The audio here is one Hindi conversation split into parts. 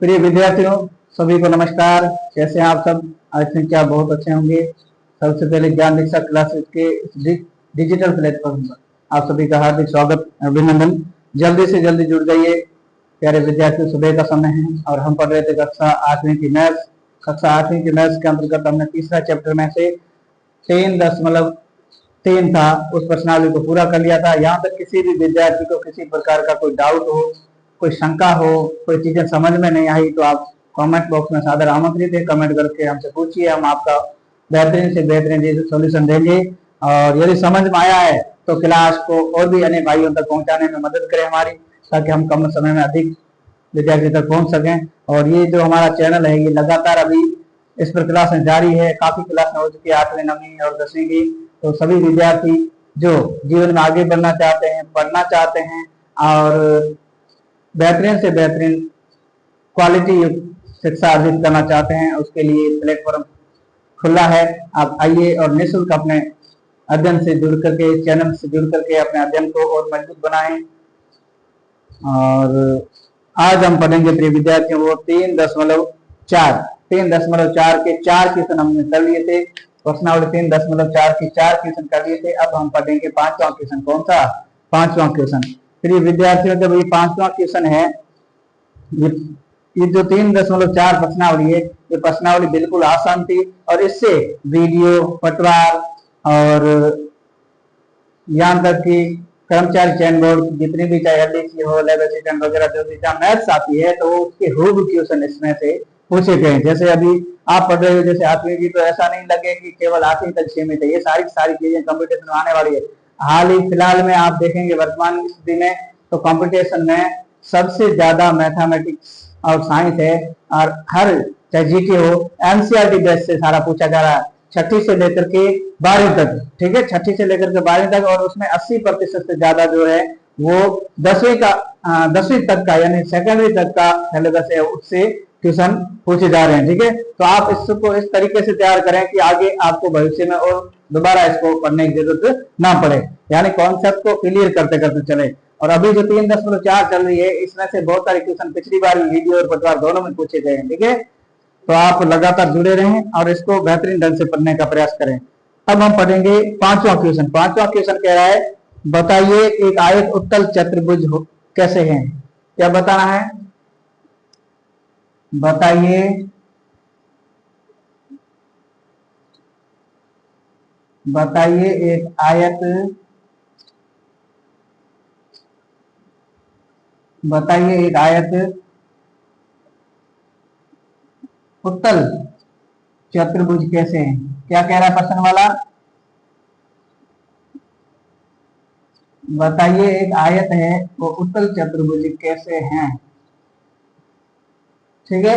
प्रिय विद्यार्थियों, सभी को नमस्कार। कैसे हैं आप सब? आई थिंक आप बहुत अच्छे होंगे। सबसे पहले ज्ञान दीक्षा क्लासेस के डिजिटल प्लेटफॉर्म पर आप सभी का हार्दिक स्वागत, अभिनंदन। जल्दी से जल्दी जुड़ जाइए प्यारे विद्यार्थियों। सुबह का समय है और हम पढ़ रहे थे कक्षा 8वीं की मैथ्स। कक्षा 8वीं की मैथ्स के अंतर्गत हमने तीसरा चैप्टर में से 3.3 था, उस प्रश्नावली को पूरा कर लिया था। यहाँ तक किसी भी विद्यार्थी को किसी प्रकार का कोई डाउट हो, कोई शंका हो, कोई चीजें समझ में नहीं आई तो आप कमेंट बॉक्स में सादर आमंत्रित है। कमेंट करके हमसे पूछिए, हम आपका बेहतरीन से बेहतरीन सोल्यूशन देंगे। और यदि समझ में आया है तो क्लास को और भी अन्य भाइयों तक पहुंचाने में मदद करें हमारी, ताकि हम कम समय में अधिक विद्यार्थी तक पहुंच सकें। और ये जो हमारा चैनल है ये लगातार अभी इस पर क्लासें जारी है। काफी क्लासें हो चुकी है 8वीं 9वीं और 10वीं की। तो सभी विद्यार्थी जो जीवन में आगे बढ़ना चाहते हैं, पढ़ना चाहते हैं और बेहतरीन से बेहतरीन क्वालिटी युक्त शिक्षा अर्जित करना चाहते हैं, उसके लिए प्लेटफॉर्म खुला है। आप आइए और निःशुल्क अपने अध्ययन से जुड़ करके, चैनल से जुड़ करके अपने अध्ययन को और मजबूत बनाएं। और आज हम पढ़ेंगे प्रिय विद्यार्थियों वो 3.4 के 4 क्वेश्चन हमने कर लिए थे। प्रश्नावली 3.4 के 4 क्वेश्चन कर लिए थे। अब हम पढ़ेंगे 5वां क्वेश्चन। कौन सा? 5वां क्वेश्चन। प्रिय विद्यार्थियों, जब ये 5वां क्वेश्चन है, ये जो 3.4 प्रश्नावली है, ये प्रश्नावली बिल्कुल आसान थी और इससे वीडियो, पटवार और यहाँ तक कि कर्मचारी चयन बोर्ड जितनी भी, चाहे एलडीसी हो, लैब असिस्टेंट वगैरह, जो भी जहाँ मैथ्स आती है तो उसके हूबहू क्वेश्चन इसमें से पूछे गए। जैसे अभी आप पढ़ रहे हो जैसे 8वीं की, तो ऐसा नहीं लगे कि केवल 8वीं तक सीमित है। ये सारी चीजें कंपटीशन में आने वाली है। हाल ही फिलहाल में आप देखेंगे वर्तमान स्थिति में तो कंपटीशन में सबसे ज्यादा मैथमेटिक्स और साइंस है। और हर चाहे जीके हो, एनसीईआरटी बेस से सारा पूछा जा रहा है, 6ठी से लेकर के 12वीं तक। ठीक है, 6ठी से लेकर के 12वीं तक। और उसमें 80% से ज्यादा जो है वो 10वीं तक का यानी सेकेंडरी तक का सिलेबस है, उससे ट्यूशन पूछे जा रहे हैं। ठीक है, तो आप इसको इस तरीके से तैयार करें कि आगे आपको भविष्य में और दोबारा इसको पढ़ने की जरूरत ना पड़े, यानी कॉन्सेप्ट को क्लियर करते करते चले। और अभी जो 3.4 चल रही है, इसमें से बहुत सारे क्वेश्चन पिछली बार वीडियो और पटवार दोनों में पूछे गए हैं। ठीक है, तो आप लगातार जुड़े रहें और इसको बेहतरीन ढंग से पढ़ने का प्रयास करें। अब हम पढ़ेंगे 5वां क्वेश्चन। 5वां क्वेश्चन कह रहा है, बताइए एक आयत उत्तल चतुर्भुज कैसे है। क्या बताना है? बताइए एक आयत, बताइए एक आयत उत्तल चतुर्भुज कैसे है। क्या कह रहा है प्रश्न वाला? बताइए एक आयत है वो उत्तल चतुर्भुज कैसे हैं। ठीक है,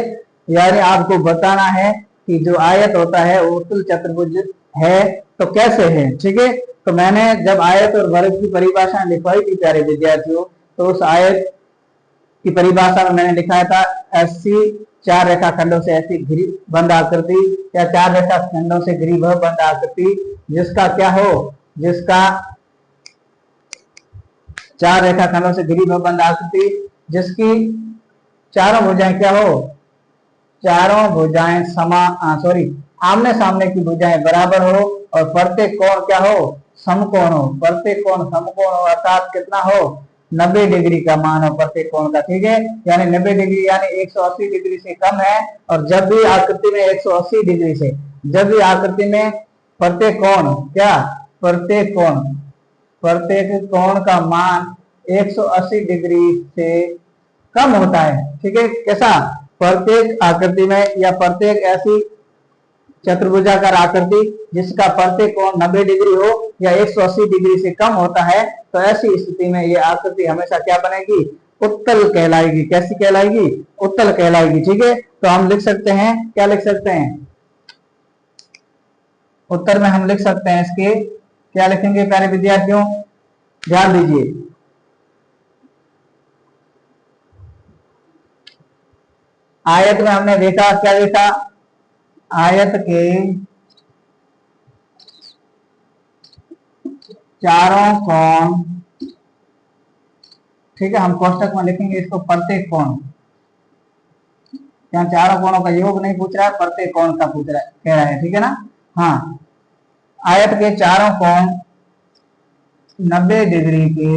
यानी आपको बताना है कि जो आयत होता है वो उत्तल चतुर्भुज है तो कैसे है। ठीक है, तो मैंने जब आयत और वर्ग की परिभाषा लिखवाई थी प्यारे विद्यार्थियों, तो उस आयत की परिभाषा में मैंने लिखाया था ऐसी 4 रेखाखंडों से ऐसी घिरी बंद आकृति, या 4 रेखाखंडों से घिरी वह बंद आकृति जिसका क्या हो, जिसका 4 रेखाखंडों से घिरी वह बंद आकृति जिसकी चारों भुजाएं क्या हो, चारों भुजाएं आमने सामने की भुजाएं बराबर हो और प्रत्येक कोण क्या हो, समकोण हो। प्रत्येक कोण समकोण हो, अर्थात कितना हो, 90 डिग्री का मान हो प्रत्येक कोण का। ठीक है, यानी 90 डिग्री यानी 180 डिग्री से कम है। और जब भी आकृति में 180 डिग्री से, जब भी आकृति में प्रत्येक कोण क्या, प्रत्येक कोण का मान 180 डिग्री से कम होता है। ठीक है, कैसा? प्रत्येक आकृति में या प्रत्येक ऐसी चतुर्भुजाकार आकृति जिसका प्रत्येक कोण 90 डिग्री हो या 180 डिग्री से कम होता है, तो ऐसी स्थिति में ये आकृति हमेशा क्या बनेगी, उत्तल कहलाएगी। कैसी कहलाएगी? उत्तल कहलाएगी। ठीक है, तो हम लिख सकते हैं, क्या लिख सकते हैं उत्तर में? हम लिख सकते हैं इसके, क्या लिखेंगे प्यारे विद्यार्थियों, ध्यान दीजिए। आयत में हमने देखा, क्या देखा, आयत के चारों कोण। ठीक है, हम कोष्टक में लिखेंगे इसको प्रत्येक कोण, यहाँ चारों कोणों का योग नहीं पूछ रहा है, प्रत्येक कोण का पूछ रहा है, कह रहा है, ठीक है ना। हाँ, आयत के चारों कोण 90 डिग्री के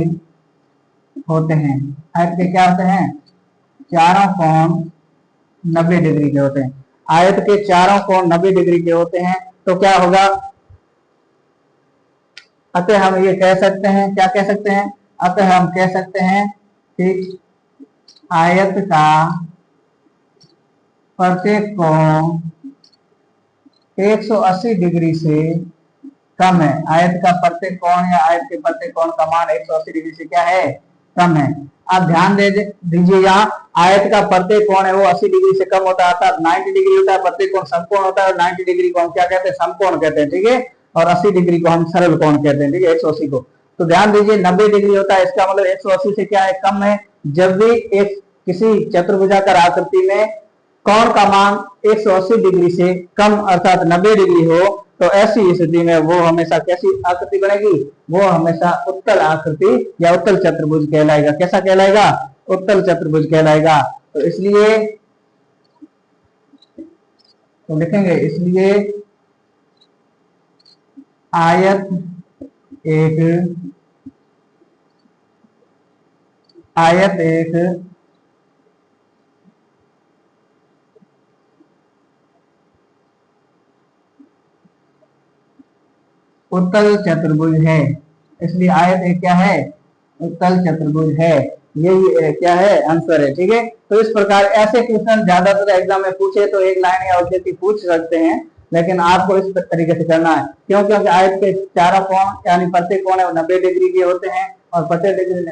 होते हैं। आयत के क्या होते हैं? चारों कोण 90 डिग्री के होते हैं। आयत के चारों कोण 90 डिग्री के होते हैं, तो क्या होगा? अतः हम ये कह सकते हैं, क्या कह सकते हैं? अतः हम कह सकते हैं कि आयत का प्रत्येक कोण 180 डिग्री से कम है। आयत का प्रत्येक कोण या आयत के प्रत्येक कोण का मान 180 डिग्री से क्या है? कम है। आप ध्यान दे दीजिए, यहाँ आयत का प्रत्येक कोण है वो 80 डिग्री से कम होता है, अर्थात 90 डिग्री होता है, प्रत्येक कोण समकोण होता है, और 90 डिग्री को हम क्या कहते हैं? समकोण कहते हैं, ठीक है। और 80 डिग्री को हम सरल कोण कहते हैं, ठीक है, 180 को। तो ध्यान दीजिए 90 डिग्री होता है, इसका मतलब 180 से क्या है? कम है। जब भी एक किसी चतुर्भुजाकार आकृति में कोण का मान 180 डिग्री से कम अर्थात 90 डिग्री हो, तो ऐसी स्थिति में वो हमेशा कैसी आकृति बनेगी? वो हमेशा उत्तल आकृति या उत्तल चतुर्भुज कहलाएगा। कैसा कहलाएगा? उत्तल चतुर्भुज कहलाएगा। तो इसलिए तो लिखेंगे, इसलिए आयत एक उत्तल चतुर्भुज है। इसलिए आयत एक क्या है? उत्तल चतुर्भुज है। यही क्या है? आंसर है, ठीक है। तो इस प्रकार ऐसे क्वेश्चन ज्यादातर एग्जाम में पूछे तो एक लाइन या ऑब्जेक्टिव पूछ सकते हैं, लेकिन आपको इस तरीके से करना है। क्यों? क्योंकि आयत के चारों कोण यानी प्रत्येक कोण है वो 90 डिग्री के होते हैं, और प्रत्येक डिग्री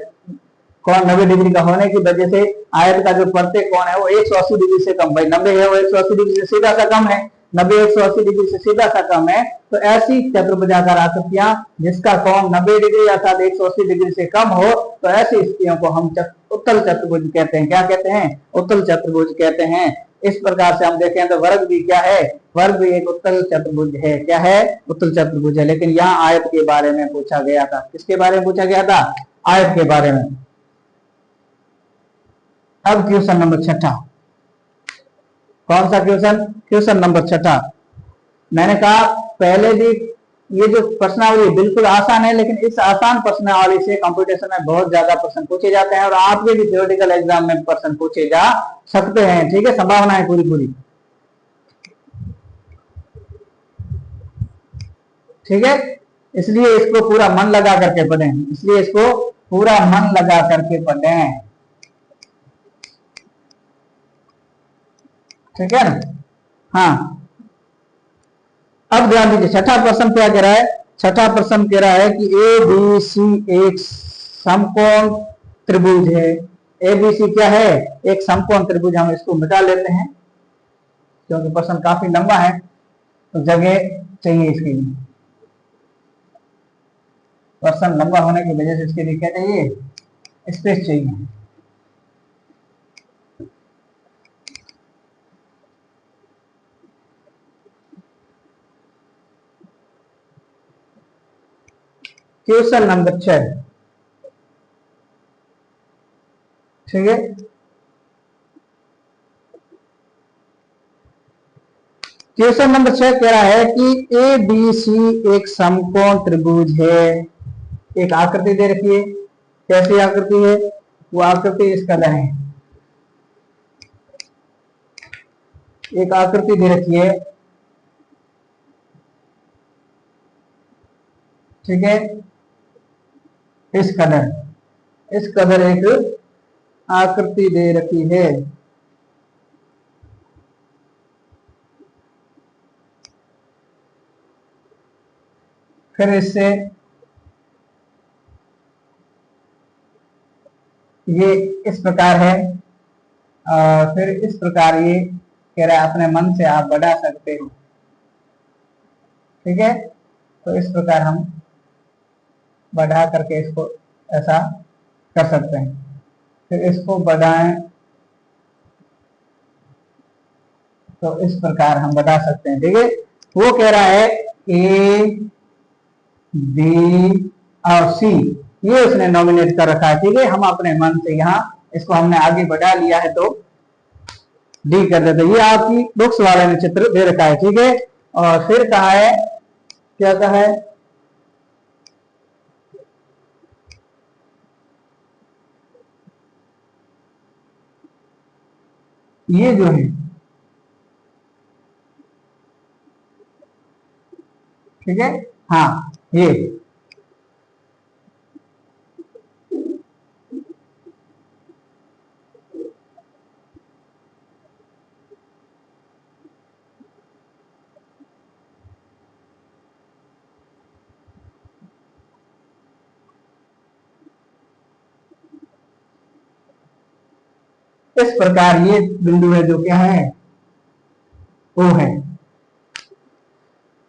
कोण 90 डिग्री का होने की वजह से आयत का जो प्रत्येक कोण है वो 180 डिग्री से कम, भाई 90 है वो 180 डिग्री से सीधा सा कम है, 90 180 डिग्री से सीधा सा कम है। तो ऐसी चतुर्भुजाकार आकृतियां जिसका कोण 90 डिग्री अर्थात 180 डिग्री से कम हो, तो ऐसी स्थितियों को हम उत्तल चतुर्भुज कहते हैं। क्या कहते हैं? उत्तल चतुर्भुज कहते हैं। इस प्रकार से हम देखें तो वर्ग भी क्या है? वर्ग भी एक उत्तल चतुर्भुज है। क्या है? उत्तल चतुर्भुज है। लेकिन यहाँ आयत के बारे में पूछा गया था। किसके बारे में पूछा गया था? आयत के बारे में। अब क्वेश्चन नंबर 6। कौन सा क्वेश्चन? Question number 6। मैंने कहा पहले भी ये जो प्रश्नावली बिल्कुल आसान है, लेकिन इस आसान प्रश्नावली से कंप्यूटेशन में बहुत ज्यादा प्रश्न पूछे जाते हैं, और आपके भी थ्योरेटिकल एग्जाम में प्रश्न पूछे जा सकते हैं, ठीक है। संभावना है पूरी, ठीक है। इसलिए इसको पूरा मन लगा करके पढ़ें, इसलिए इसको पूरा मन लगा करके पढ़ें, ठीक है ना। हाँ, अब ध्यान दीजिए, छठा प्रश्न क्या कह रहा है? छठा प्रश्न कह रहा है कि ए बी सी एक समकोण त्रिभुज है। ए बी सी क्या है? एक समकोण त्रिभुज। हम इसको मिटा लेते हैं क्योंकि प्रश्न काफी लंबा है, तो जगह चाहिए इसके लिए। प्रश्न लंबा होने की वजह से इसके लिए क्या चाहिए? स्पेस चाहिए। क्वेश्चन नंबर 6, ठीक है। क्वेश्चन नंबर 6 कह रहा है कि ए बी सी एक समकोण त्रिभुज है। एक आकृति दे रखी है। कैसी आकृति है? वो आकृति इस कलर है। एक आकृति दे रखी है, ठीक है, इस कलर एक आकृति दे रखी है। फिर इससे ये इस प्रकार है, फिर इस प्रकार ये कह रहा है अपने मन से आप बढ़ा सकते हो, ठीक है। तो इस प्रकार हम बढ़ा करके इसको ऐसा कर सकते हैं। फिर इसको बढ़ाएं तो इस प्रकार हम बढ़ा सकते हैं, ठीक है। वो कह रहा है ए बी और सी, ये उसने नॉमिनेट कर रखा है, ठीक है। हम अपने मन से यहाँ इसको हमने आगे बढ़ा लिया है, तो डी कर देते। ये आपकी बुक्स वाले ने चित्र दे रखा है, ठीक है। और फिर कहा है, क्या कहा है, ये जो है, ठीक है, हाँ ये इस प्रकार ये बिंदु है जो क्या है, ओ है।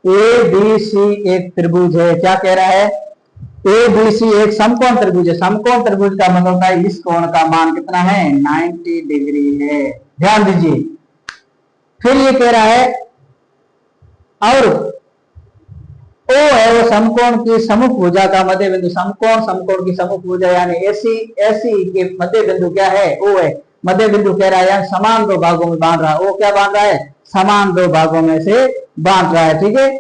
ए बी सी एक त्रिभुज है, क्या कह रहा है, ए बी सी एक समकोण त्रिभुज है। समकोण त्रिभुज का मतलब होता है इस कोण का मान कितना है, 90 डिग्री है, ध्यान दीजिए। फिर ये कह रहा है, और ओ है वो समकोण की सम्मुख भुजा का मध्य बिंदु। समकोण की सम्मुख भुजा यानी एसी के मध्य बिंदु क्या है, ओ है। मध्य बिंदु कह रहा है यानी समान दो भागों में बांध रहा है, वो क्या बांध रहा है, समान दो भागों में से बांध रहा है, ठीक है।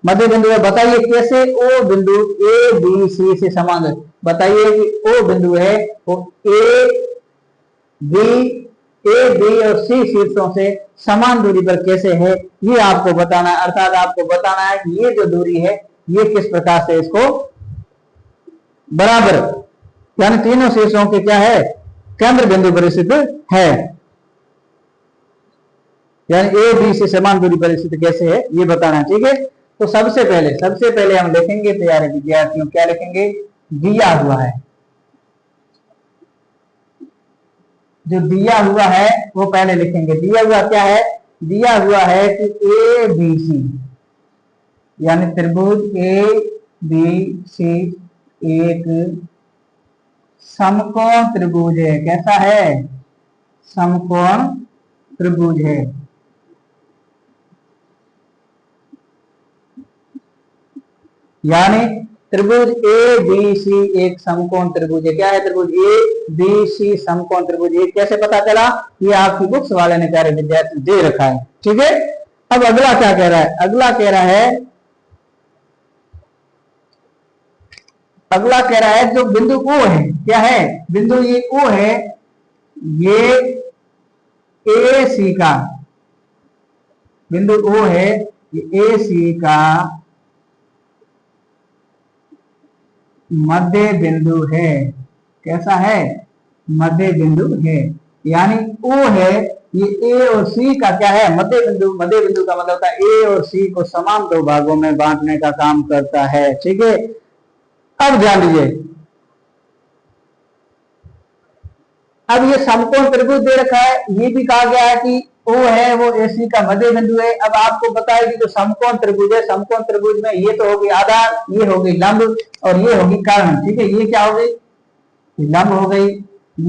मध्य बिंदु है, बताइए कैसे ओ बिंदु ए बी सी से समान है। बताइए कि ओ बिंदु है वो ए बी और सी शीर्षों से समान दूरी पर कैसे है, ये आपको बताना है। अर्थात आपको बताना है कि ये जो दूरी है ये किस प्रकार से इसको बराबर, यानी तीनों शीर्षों के क्या है, केंद्र बिंदु पर स्थित है, यानी ए बी से समान दूरी पर स्थित कैसे है ये बताना है, ठीक है। तो सबसे पहले हम लिखेंगे, प्यारे विद्यार्थियों, क्या लिखेंगे, दिया हुआ है। जो दिया हुआ है वो पहले लिखेंगे। दिया हुआ क्या है, दिया हुआ है कि ए बी सी यानी त्रिभुज ए बी सी एक समकोण त्रिभुज है। कैसा है, समकोण त्रिभुज है। यानी त्रिभुज ए बी सी एक समकोण त्रिभुज है। क्या है, त्रिभुज ए बी सी समकोण त्रिभुज। ये कैसे पता चला, ये आपकी बुक्स वाले ने प्यारे विद्यार्थी दे रखा है, ठीक है। अब अगला क्या कह रहा है, अगला कह रहा है जो बिंदु ओ है, क्या है बिंदु, ये ओ है, ये ए सी का बिंदु ओ है, ये ए सी का मध्य बिंदु है। कैसा है, मध्य बिंदु है। यानी ओ है, ये ए और सी का क्या है, मध्य बिंदु। मध्य बिंदु का मतलब होता है ए और सी को समान दो भागों में बांटने का काम करता है, ठीक है। अब ध्यान दीजिए, अब ये समकोण त्रिभुज दे रखा है, ये भी कहा गया है कि ओ है वो एसी का मध्य बिंदु है। अब आपको बताया कि जो समकोण त्रिभुज है, समकोण त्रिभुज में ये तो होगी आधार, ये होगी लंब और ये होगी कर्ण, ठीक है। ये क्या हो गई, लंब हो गई,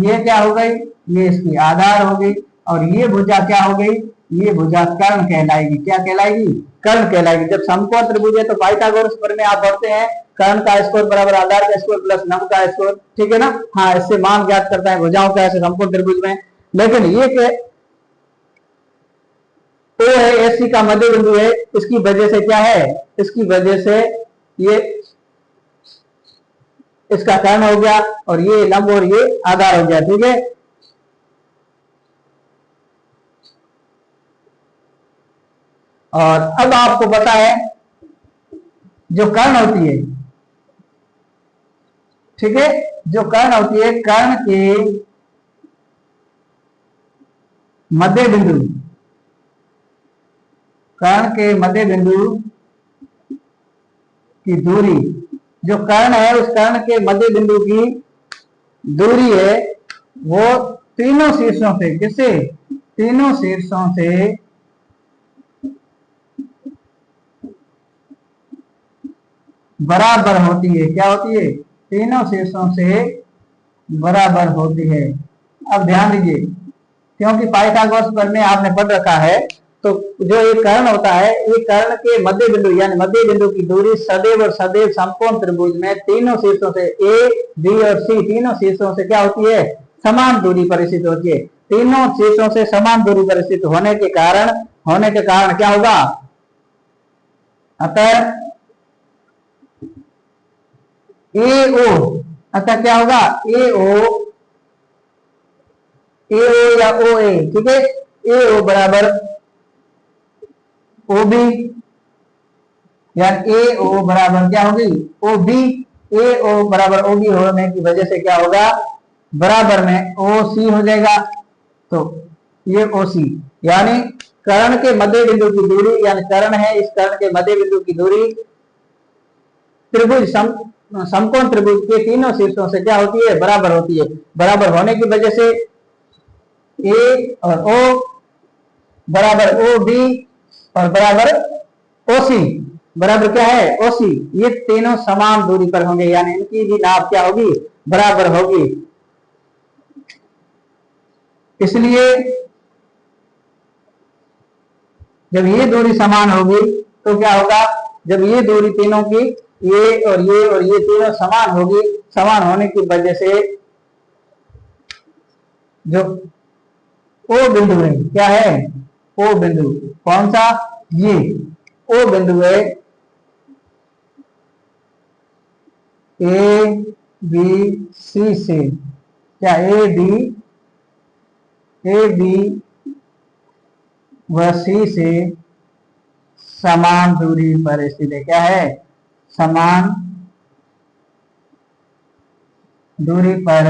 ये क्या हो गई, ये इसकी आधार हो गई, और ये भुजा क्या हो गई, ये भुजा कर्ण कहलाएगी। क्या कहलाएगी, कर्ण कहलाएगी। जब समकोण त्रिभुज है तो पाइथागोरस प्रमेय आप पढ़ते हैं, कर्ण का स्क्वायर बराबर आधार का स्क्वायर प्लस लंब का स्क्वायर, ठीक है ना। हाँ, इससे मान ज्ञात करता है भुजाओं का ऐसे समकोण त्रिभुज में। लेकिन ये ओ है एसी का मध्य बिंदु है, इसकी वजह से क्या है, इसकी वजह से ये इसका कर्ण हो गया और ये लंब और ये आधार हो गया, ठीक है। और अब आपको पता है जो कर्ण होती है, ठीक है, जो कर्ण होती है, कर्ण के मध्य बिंदु, कर्ण के मध्य बिंदु की दूरी, जो कर्ण है उस कर्ण के मध्य बिंदु की दूरी है वो तीनों शीर्षों से, किससे, तीनों शीर्षों से बराबर होती है। क्या होती है, तीनों शीर्षों से बराबर होती है। अब ध्यान दीजिए, क्योंकि पाइथागोरस प्रमेय आपने पढ़ रखा है, तो जो ये कर्ण होता है, ये कर्ण के मध्य बिंदु यानी मध्य बिंदु की दूरी सदैव और समकोण त्रिभुज में तीनों शीर्षों से, ए बी और सी तीनों शीर्षों से क्या होती है, समान दूरी पर स्थित होती है। तीनों शीर्षों से समान दूरी पर स्थित होने के कारण क्या होगा, अतः AO, अतः क्या होगा AO या OA, ठीक है, AO बराबर OB, या AO बराबर क्या होगी OB, AO बराबर OB होने की वजह से क्या होगा, बराबर में OC हो जाएगा। तो ये OC यानी कर्ण के मध्य बिंदु की दूरी, यानी कर्ण है, इस कर्ण के मध्य बिंदु की दूरी त्रिभुज समकोण त्रिभुज के तीनों शीर्षों से क्या होती है, बराबर होती है। बराबर होने की वजह से A और O बराबर OB और बराबर OC बराबर क्या है OC, ये तीनों समान दूरी पर होंगे, यानी इनकी भी नाप क्या होगी, बराबर होगी। इसलिए जब ये दूरी समान होगी तो क्या होगा, जब ये दूरी तीनों की, ये और ये तीनों समान होगी, समान होने की वजह से जो O बिंदु है, क्या है O बिंदु, कौन सा, ये O बिंदु है, ABC से क्या AB व C से समान दूरी पर स्थित है, क्या है, समान दूरी पर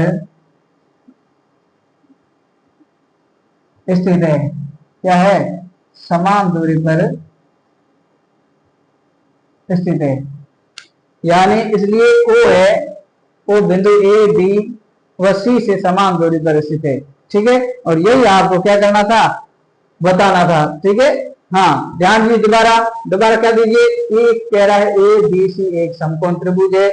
स्थित है, क्या है, समान दूरी पर स्थित है। यानी इसलिए O है, O बिंदु A B व C से समान दूरी पर स्थित है, ठीक है। और यही आपको क्या करना था, बताना था, ठीक है। हाँ, ध्यान दीजिए, दोबारा क्या दीजिए, एक कह रहा है ABC एक समकोण त्रिभुज है,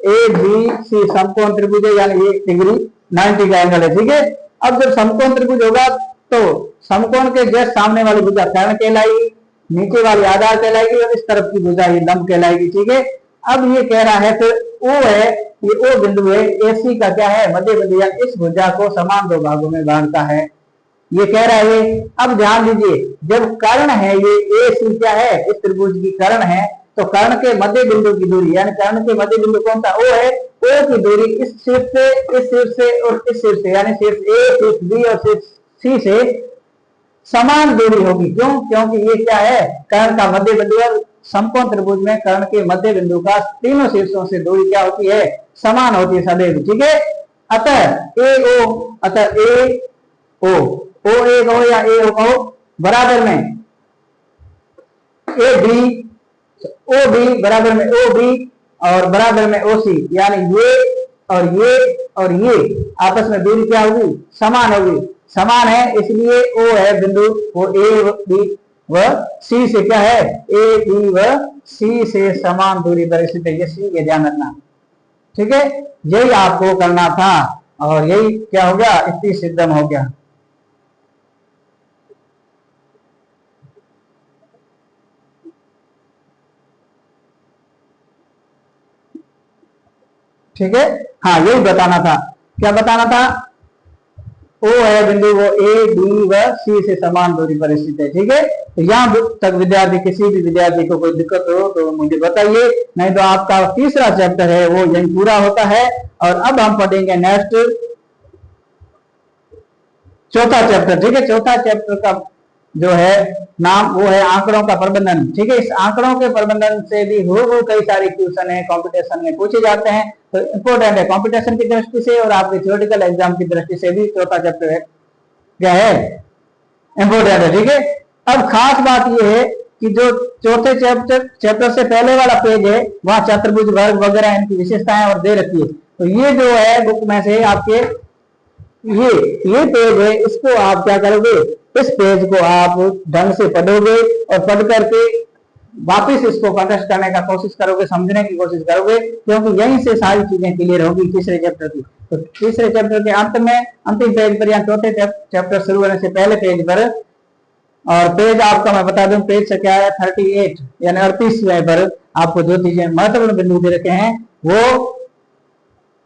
ABC समकोण त्रिभुज है, यानी 1 डिग्री 90 का एंगल है, ठीक है। अब जब समकोण त्रिभुज होगा तो समकोण के जस्ट सामने वाली भुजा कर्ण कहलाएगी, नीचे वाली आधार कहलाएगी, और इस तरफ की भुजा ये लंब कहलाएगी, ठीक है। अब ये कह रहा है फिर O है, ये O बिंदु है, AC का क्या है, मध्य बिंदु, यानी इस भुजा को समान दो भागों में बांटता है, ये कह रहा है। अब ध्यान दीजिए, जब कर्ण है ये AC क्या है, इस त्रिभुज की कर्ण है, तो कर्ण के मध्य बिंदु की दूरी, यानी कर्ण के मध्य बिंदु कौन सा, O है, O की दूरी इस शीर्ष से, इस शीर्ष से और इस शीर्ष से, यानी शीर्ष A, शीर्ष B और शीर्ष C से समान दूरी होगी। क्यों, क्योंकि ये क्या है, कर्ण का मध्य बिंदु है, समकोण त्रिभुज में कर्ण के मध्य बिंदु का तीनों शीर्षों से दूरी क्या होती है, समान होती है सदैव, ठीक है। अतः AO या AO बराबर में OB बराबर में OB और बराबर में OC, यानी ये और ये आपस में दूरी क्या होगी, समान होगी, समान है, इसलिए O है बिंदु, वो A B व C से क्या है, A B व C से समान दूरी पर स्थित है, ये C ये ध्यान रखना, ठीक है। यही आपको करना था और यही क्या हो गया, स्थिति सिद्धम हो गया। ठीक है, हाँ यही बताना था, क्या बताना था, O है बिंदु, वो A B व C से समान दूरी पर स्थित है, ठीक है। तो यहाँ तक विद्यार्थी, किसी भी विद्यार्थी को कोई दिक्कत हो तो मुझे बताइए, नहीं तो आपका तीसरा चैप्टर है वो यही पूरा होता है। और अब हम पढ़ेंगे नेक्स्ट चौथा चैप्टर, ठीक है। चौथा चैप्टर का जो है नाम वो है आंकड़ों का प्रबंधन, ठीक है। इस आंकड़ों के प्रबंधन से भी हो कई सारे क्वेश्चन है कंपटीशन में पूछे जाते हैं, तो इंपॉर्टेंट है कंपटीशन की दृष्टि से और आपके थ्योरेटिकल एग्जाम की दृष्टि से भी चौथा चैप्टर है क्या है, इंपॉर्टेंट है, ठीक है। अब खास बात यह है कि जो चौथे चैप्टर से पहले वाला पेज है वहां चतुर्भुज वर्ग वगैरह इनकी विशेषताएं और दे रखी है। तो ये जो है बुक में से आपके ये पेज है, इसको आप क्या करोगे, इस पेज को आप ढंग से पढ़ोगे और पढ़ करके वापस इसको कंटेस्ट करने का कोशिश करोगे, समझने की कोशिश करोगे, क्योंकि यहीं से सारी चीजें क्लियर होगी तीसरे चैप्टर की। तो तीसरे चैप्टर के अंत में अंतिम पेज पर या चौथे चैप्टर शुरू होने से पहले पेज पर, और पेज आपका मैं बता दूं पेज से क्या है 38 यानी 38वें पर आपको जो चीजें महत्वपूर्ण बिंदु दे रखे हैं वो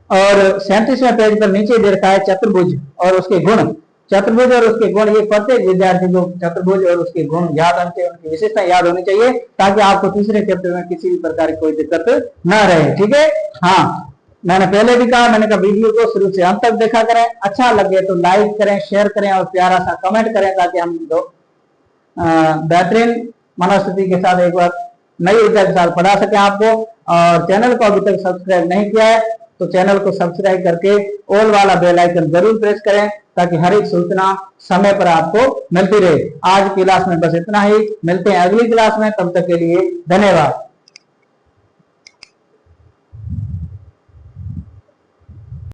और 37वें पेज पर नीचे दे रखा है चतुर्भुज और उसके गुण। चतुर्भुज और उसके गुण, ये प्रत्येक विद्यार्थी को चतुर्भुज और उसके गुण याद होने चाहिए, उनकी विशेषता याद होनी चाहिए, ताकि आपको तीसरे चैप्टर में किसी भी प्रकार की कोई दिक्कत ना रहे। ठीक है, हाँ मैंने पहले भी कहा, मैंने कहा वीडियो को शुरू से अंत तक देखा करें, अच्छा लगे तो लाइक करें, शेयर करें और प्यारा सा कमेंट करें, ताकि हम बेहतरीन मनोस्थिति के साथ एक बार नई ऊर्जा के साथ पढ़ा सके आपको। और चैनल को अभी तक सब्सक्राइब नहीं किया है तो चैनल को सब्सक्राइब करके ऑल वाला बेल आइकन जरूर प्रेस करें, ताकि हर एक सूचना समय पर आपको मिलती रहे। आज की क्लास में बस इतना ही, मिलते हैं अगली क्लास में, तब तक के लिए धन्यवाद।